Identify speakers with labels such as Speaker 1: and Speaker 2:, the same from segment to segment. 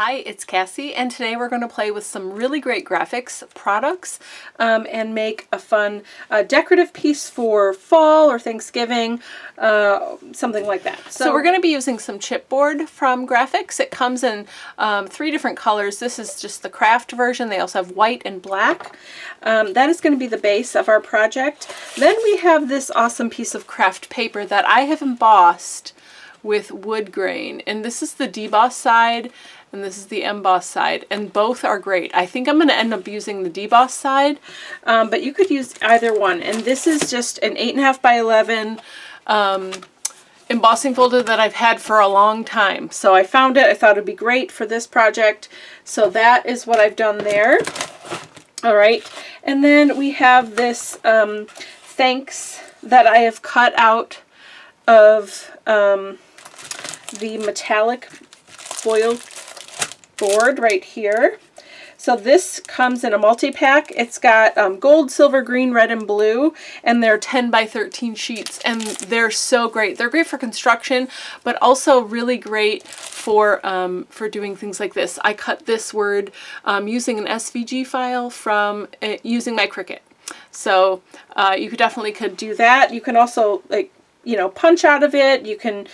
Speaker 1: Hi, it's Cassie, and today we're going to play with some really great graphics products and make a fun decorative piece for fall or Thanksgiving, something like that. So we're going to be using some chipboard from Grafix. It comes in 3 different colors. This is just the craft version. They also have white and black. That is going to be the base of our project. Then we have this awesome piece of craft paper that I have embossed with wood grain, and this is the deboss side and this is the emboss side, and both are great. I think I'm going to end up using the deboss side, but you could use either one. And this is just an 8.5 by 11 embossing folder that I've had for a long time. So I found it. I thought it'd be great for this project. So that is what I've done there. All right. And then we have this thanks that I have cut out of the metallic foil board right here. So this comes in a multi-pack. It's got gold, silver, green, red, and blue, and they're 10 by 13 sheets, and they're so great. They're great for construction, but also really great for doing things like this. I cut this word using an SVG file from using my Cricut. So you could do that. You can also, like, punch out of it. You can,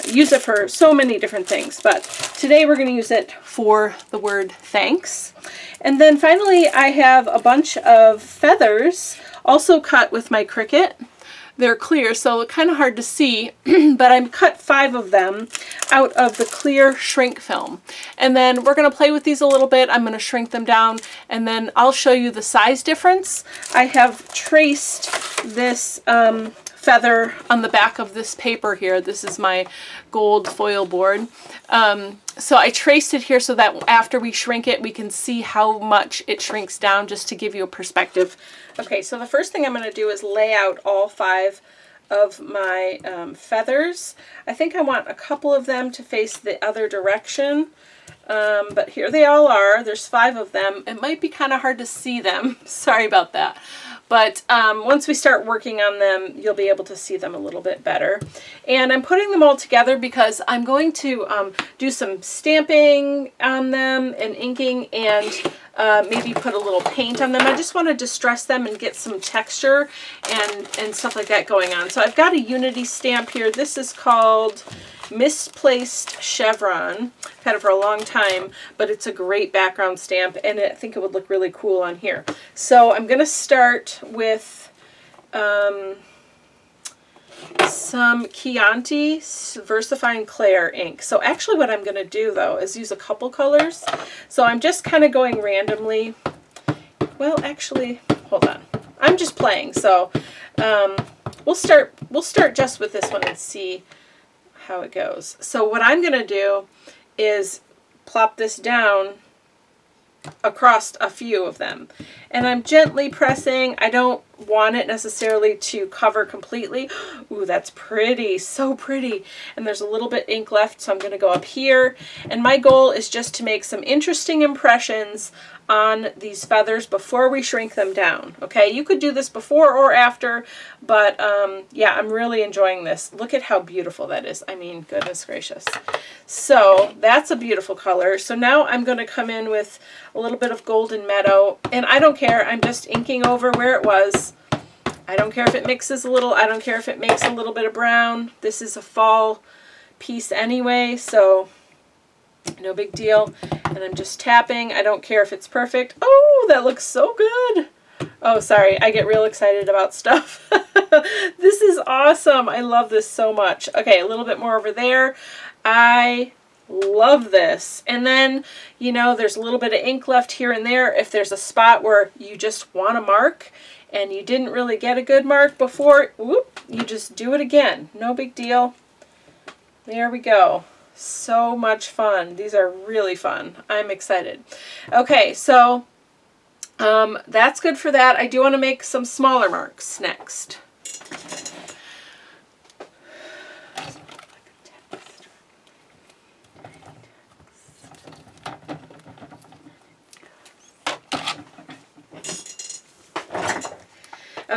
Speaker 1: use it for so many different things. But today we're going to use it for the word thanks. And then finally, I have a bunch of feathers also cut with my Cricut. They're clear, so kind of hard to see, but I cut 5 of them out of the clear shrink film. And then we're going to play with these a little bit. I'm going to shrink them down, and then I'll show you the size difference. I have traced this feather on the back of this paper here. This is my gold foil board. So I traced it here so that after we shrink it, we can see how much it shrinks down, just to give you a perspective. Okay, so the first thing I'm going to do is lay out all 5 of my feathers. I think I want a couple of them to face the other direction. But here they all are. There's 5 of them. It might be kind of hard to see them. Sorry about that. But once we start working on them, you'll be able to see them a little bit better. And I'm putting them all together because I'm going to do some stamping on them and inking, and maybe put a little paint on them. I just want to distress them and get some texture and stuff like that going on. So I've got a Unity stamp here. This is called Misplaced Chevron. I've had it for a long time, but it's a great background stamp, and I think it would look really cool on here. So I'm going to start with some Chianti Versafine Clair Ink. So actually what I'm going to do, though, is use a couple colors. So I'm just kind of going randomly. Well, actually, hold on. I'm just playing. So we'll start just with this one and see how it goes. So what I'm going to do is plop this down across a few of them, and I'm gently pressing. I don't want it necessarily to cover completely. Ooh, that's pretty, so pretty. And there's a little bit ink left, so I'm going to go up here, and my goal is just to make some interesting impressions on these feathers before we shrink them down. Okay, you could do this before or after, but yeah, I'm really enjoying this. Look at how beautiful that is. I mean, goodness gracious. So that's a beautiful color. So now I'm going to come in with a little bit of Golden Meadow, and I don't care. I'm just inking over where it was. I don't care if it mixes a little. I don't care if it makes a little bit of brown. This is a fall piece anyway, so no big deal. And I'm just tapping. I don't care if it's perfect. Oh, that looks so good. Oh, sorry. I get real excited about stuff. This is awesome. I love this so much. Okay, a little bit more over there. I love this. And then, there's a little bit of ink left here and there. If there's a spot where you just want to mark and you didn't really get a good mark before, whoop, you just do it again. No big deal. There we go. So much fun. These are really fun. I'm excited. Okay, so that's good for that. I do want to make some smaller marks next.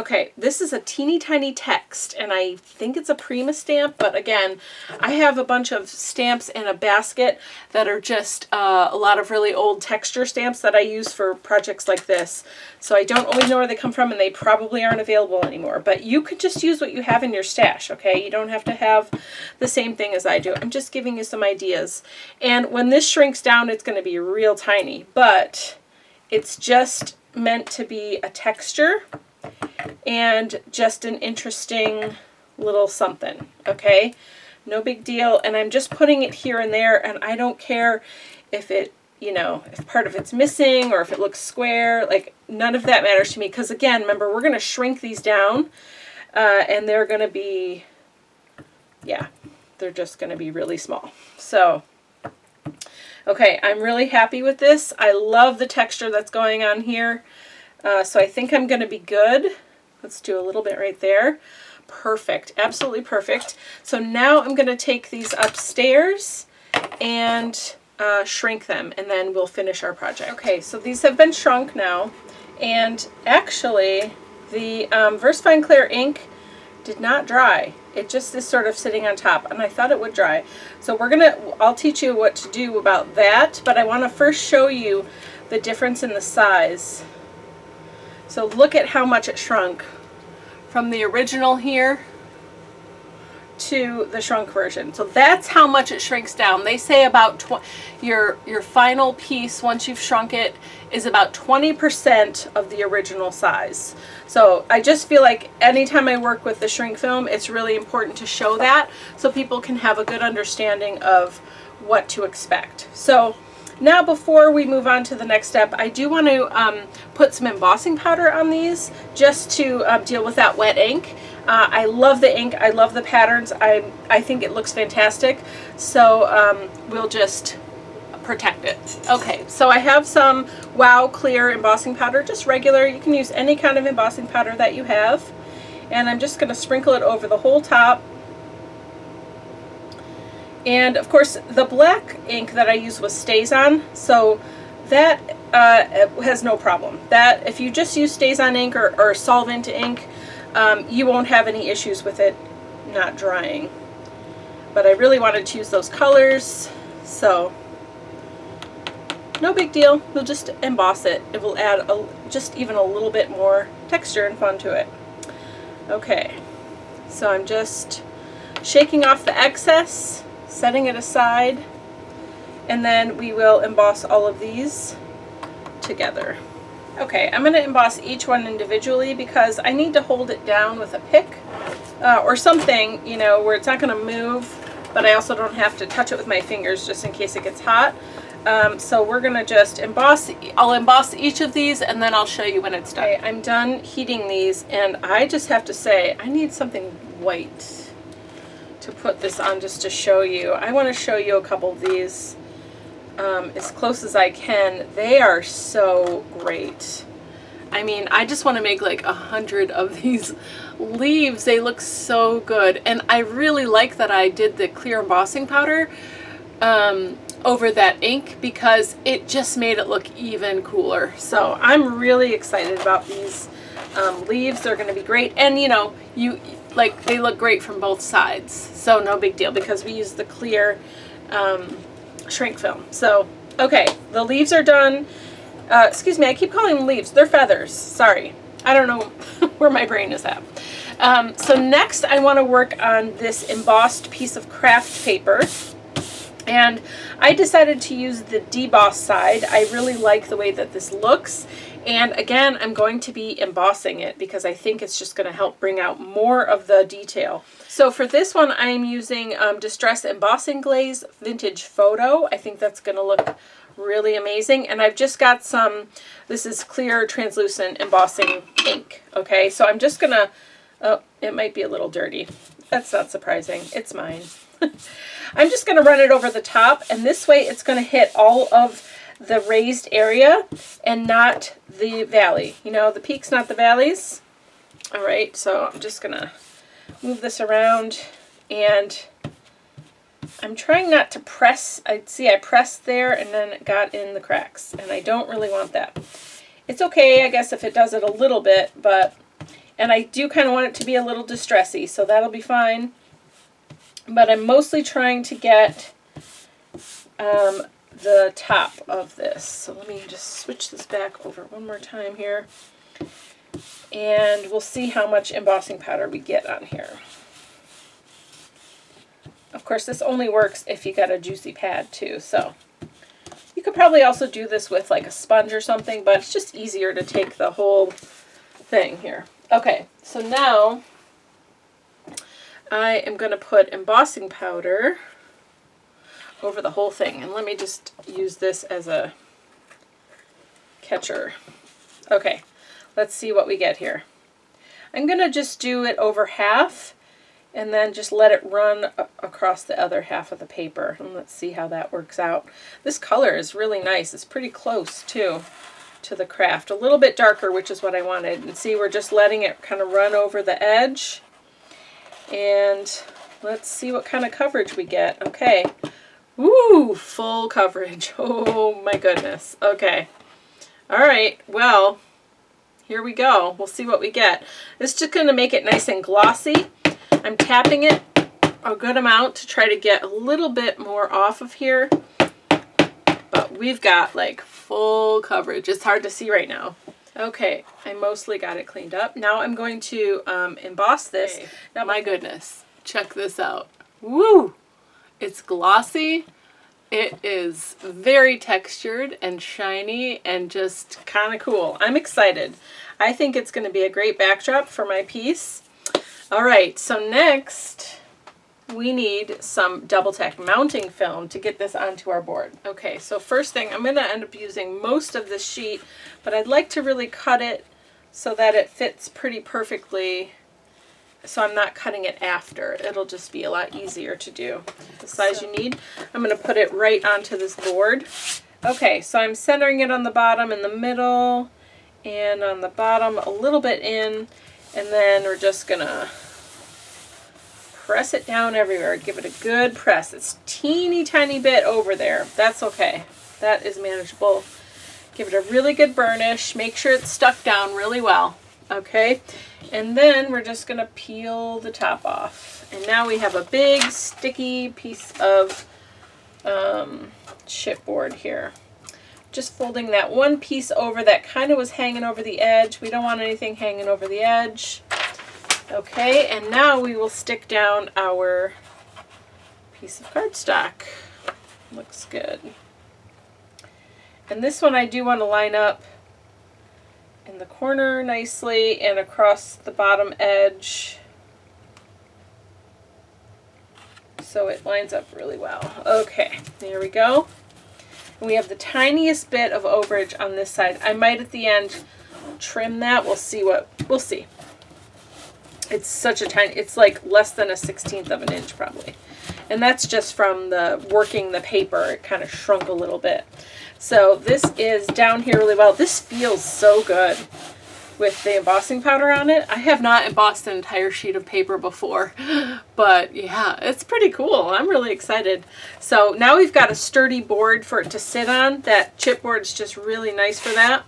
Speaker 1: Okay, this is a teeny tiny text, and I think it's a Prima stamp, but again, I have a bunch of stamps in a basket that are just a lot of really old texture stamps that I use for projects like this. So I don't always know where they come from, and they probably aren't available anymore. But you could just use what you have in your stash, okay? You don't have to have the same thing as I do. I'm just giving you some ideas. And when this shrinks down, it's going to be real tiny, but it's just meant to be a texture and just an interesting little something, okay? No big deal. And I'm just putting it here and there, and I don't care if it, you know, if part of it's missing or if it looks square. Like, none of that matters to me, because again, remember, we're going to shrink these down, and they're going to be, yeah, they're just going to be really small. So, okay, I'm really happy with this. I love the texture that's going on here. So I think I'm going to be good. Let's do a little bit right there. Perfect. Absolutely perfect. So now I'm going to take these upstairs and shrink them, and then we'll finish our project. Okay, so these have been shrunk now, and actually the Versafine Clair Ink did not dry. It just is sort of sitting on top, and I thought it would dry. So I'll teach you what to do about that, but I want to first show you the difference in the size. So look at how much it shrunk from the original here to the shrunk version. So that's how much it shrinks down. They say about your final piece, once you've shrunk it, is about 20% of the original size. So I just feel like anytime I work with the shrink film, it's really important to show that so people can have a good understanding of what to expect. So now, before we move on to the next step, I do want to put some embossing powder on these just to deal with that wet ink. I love the ink. I love the patterns. I think it looks fantastic. So we'll just protect it. Okay, so I have some Wow Clear embossing powder, just regular. You can use any kind of embossing powder that you have. And I'm just going to sprinkle it over the whole top. And of course, the black ink that I used was StazOn, so that has no problem. That if you just use StazOn ink or solvent ink, you won't have any issues with it not drying. But I really wanted to use those colors, so no big deal. We'll just emboss it. It will add just even a little bit more texture and fun to it. Okay, so I'm just shaking off the excess, setting it aside, and then we will emboss all of these together. Okay, I'm going to emboss each one individually because I need to hold it down with a pick or something, you know, where it's not going to move, but I also don't have to touch it with my fingers just in case it gets hot. So we're going to just emboss. I'll emboss each of these, and then I'll show you when it's done. Okay, I'm done heating these, and I just have to say I need something white to put this on just to show you. I want to show you a couple of these as close as I can. They are so great. I mean, I just want to make like 100 of these leaves. They look so good, and I really like that I did the clear embossing powder over that ink because it just made it look even cooler. So I'm really excited about these leaves. They're going to be great, and you know, they look great from both sides, so no big deal because we use the clear shrink film. So okay, the leaves are done. Excuse me, I keep calling them leaves. They're feathers. Sorry, I don't know where my brain is at. So next I want to work on this embossed piece of craft paper, and I decided to use the deboss side. I really like the way that this looks. And again, I'm going to be embossing it because I think it's just going to help bring out more of the detail. So for this one, I'm using Distress Embossing Glaze Vintage Photo. I think that's going to look really amazing. And I've just got some, this is clear translucent embossing ink. Okay, so I'm just going to, oh, it might be a little dirty. That's not surprising. It's mine. I'm just going to run it over the top, and this way it's going to hit all of the raised area and not the valley. You know, the peaks, not the valleys. All right, so I'm just going to move this around, and I'm trying not to press. I pressed there and then it got in the cracks, and I don't really want that. It's okay, I guess, if it does it a little bit, but And I do kind of want it to be a little distressy, so that'll be fine. But I'm mostly trying to get the top of this. So let me just switch this back over one more time here. And we'll see how much embossing powder we get on here. Of course, this only works if you got a juicy pad too, so you could probably also do this with like a sponge or something, but it's just easier to take the whole thing here. Okay, so now I am going to put embossing powder over the whole thing, and let me just use this as a catcher. Okay, let's see what we get here. I'm going to just do it over half and then just let it run across the other half of the paper, and let's see how that works out. This color is really nice. It's pretty close too to the Kraft. A little bit darker, which is what I wanted. And see, we're just letting it kind of run over the edge. And let's see what kind of coverage we get. Okay. Woo, full coverage. Oh my goodness. Okay. All right. Well, here we go. We'll see what we get. It's just going to make it nice and glossy. I'm tapping it a good amount to try to get a little bit more off of here. But we've got like full coverage. It's hard to see right now. Okay, I mostly got it cleaned up. Now I'm going to emboss this. Okay. Now, my goodness, check this out. Woo! It's glossy. It is very textured and shiny and just kind of cool. I'm excited. I think it's going to be a great backdrop for my piece. All right, so next we need some double tack mounting film to get this onto our board. Okay, so first thing, I'm going to end up using most of this sheet, but I'd like to really cut it so that it fits pretty perfectly, so I'm not cutting it after. It'll just be a lot easier to do. The size you need. I'm going to put it right onto this board. Okay, so I'm centering it on the bottom, in the middle, and on the bottom a little bit in, and then we're just going to press it down everywhere. Give it a good press. It's teeny tiny bit over there. That's okay. That is manageable. Give it a really good burnish. Make sure it's stuck down really well. Okay. And then we're just going to peel the top off. And now we have a big sticky piece of chipboard here. Just folding that one piece over that kind of was hanging over the edge. We don't want anything hanging over the edge. Okay, and now we will stick down our piece of cardstock. Looks good. And this one I do want to line up in the corner nicely and across the bottom edge so it lines up really well. Okay, there we go. And we have the tiniest bit of overage on this side. I might at the end trim that. We'll see. It's such a tiny, it's like less than a 1/16 of an inch probably. And that's just from the working the paper. It kind of shrunk a little bit. So this is down here really well. This feels so good with the embossing powder on it. I have not embossed an entire sheet of paper before, but yeah, it's pretty cool. I'm really excited. So now we've got a sturdy board for it to sit on. That chipboard's just really nice for that.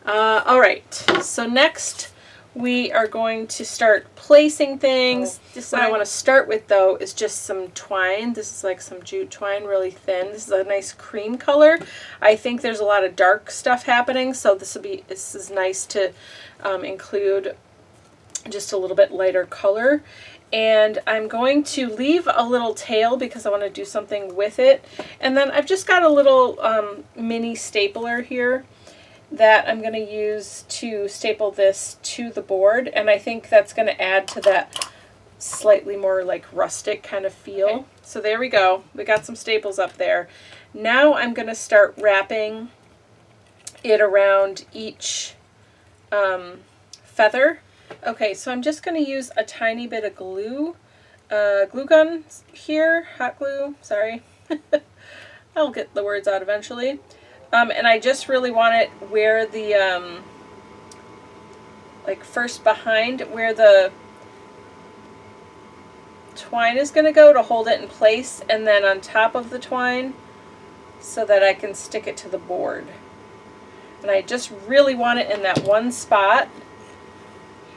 Speaker 1: All right, so next we are going to start placing things. What I want to start with though is just some twine. This is like some jute twine, really thin. This is a nice cream color. I think there's a lot of dark stuff happening, so this is nice to include just a little bit lighter color. And I'm going to leave a little tail because I want to do something with it. And then I've just got a little mini stapler here that I'm going to use to staple this to the board, and I think that's going to add to that slightly more like rustic kind of feel. Okay. So there we go. We got some staples up there. Now I'm going to start wrapping it around each feather. Okay, so I'm just going to use a tiny bit of glue, glue gun here, hot glue, sorry. I'll get the words out eventually. And I just really want it where the, like first behind where the twine is going to go to hold it in place, and then on top of the twine so that I can stick it to the board. And I just really want it in that one spot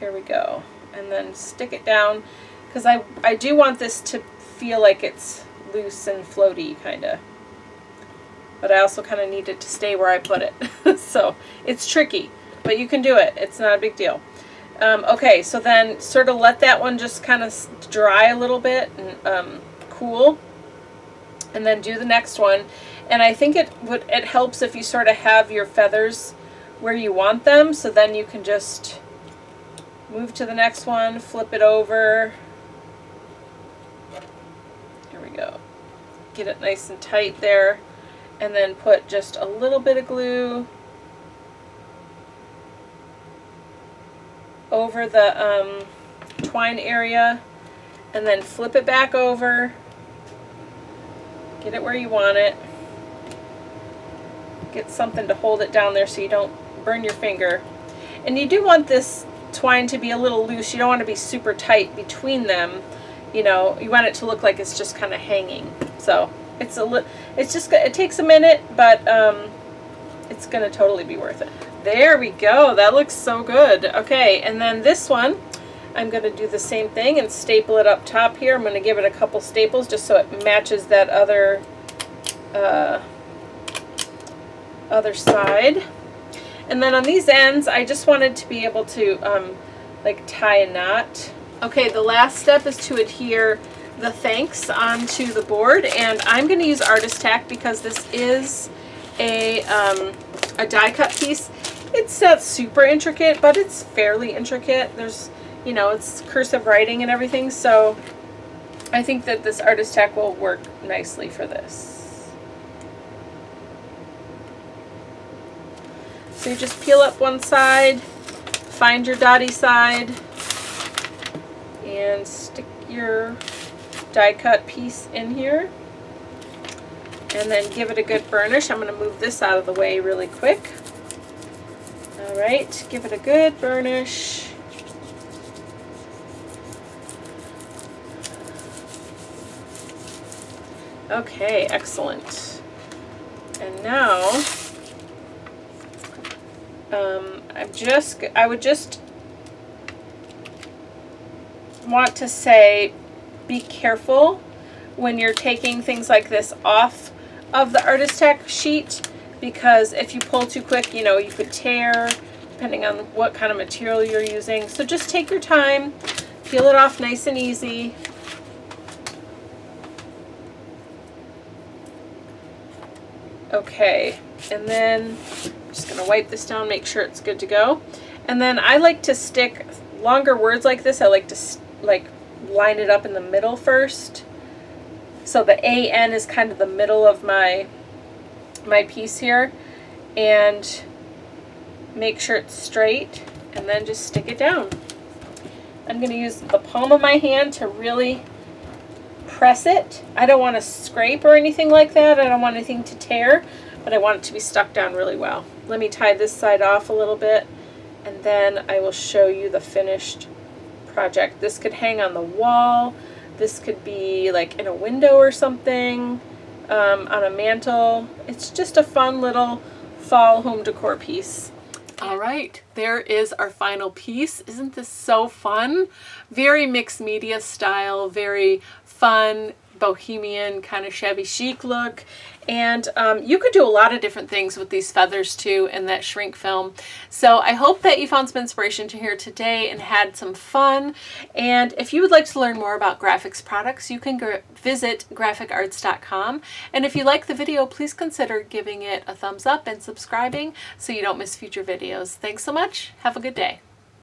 Speaker 1: Here we go. And then stick it down, because I do want this to feel like it's loose and floaty, kind of. But I also kind of need it to stay where I put it. So it's tricky, but you can do it. It's not a big deal. Okay, so then sort of let that one just kind of dry a little bit and cool. And then do the next one. And I think it helps if you sort of have your feathers where you want them, so then you can just move to the next one, flip it over. Here we go. Get it nice and tight there, and then put just a little bit of glue over the twine area, and then flip it back over. Get it where you want it. Get something to hold it down there so you don't burn your finger. And you do want this twine to be a little loose. You don't want to be super tight between them. You know, you want it to look like it's just kind of hanging. So it takes a minute, but it's going to totally be worth it. There we go. That looks so good. Okay, and then this one, I'm going to do the same thing and staple it up top here. I'm going to give it a couple staples just so it matches that other side. And then on these ends, I just wanted to be able to like tie a knot. Okay, the last step is to adhere the thanks onto the board, and I'm going to use ArtistTac because this is a die cut piece. It's not super intricate, but it's fairly intricate. There's, you know, it's cursive writing and everything, so I think that this ArtistTac will work nicely for this. So you just peel up one side, find your dotty side, and stick your die cut piece in here, and then give it a good burnish. I'm going to move this out of the way really quick. Alright, give it a good burnish. Okay, excellent. And now I would just want to say, be careful when you're taking things like this off of the ArtistTac sheet, because if you pull too quick, you know, you could tear, depending on what kind of material you're using. So just take your time, peel it off nice and easy. Okay, and then I'm just going to wipe this down, make sure it's good to go. And then I like to stick longer words like this. I like to line it up in the middle first. So the AN is kind of the middle of my piece here, and make sure it's straight, and then just stick it down. I'm going to use the palm of my hand to really press it. I don't want to scrape or anything like that. I don't want anything to tear, but I want it to be stuck down really well. Let me tie this side off a little bit, and then I will show you the finished project. This could hang on the wall. This could be like in a window or something, on a mantle. It's just a fun little fall home decor piece. All right, there is our final piece. Isn't this so fun? Very mixed media style, very fun, bohemian, kind of shabby chic look. And you could do a lot of different things with these feathers too and that shrink film. So I hope that you found some inspiration to here today and had some fun. And if you would like to learn more about Grafix products, you can visit graficarts.com. And if you like the video, please consider giving it a thumbs up and subscribing so you don't miss future videos. Thanks so much. Have a good day.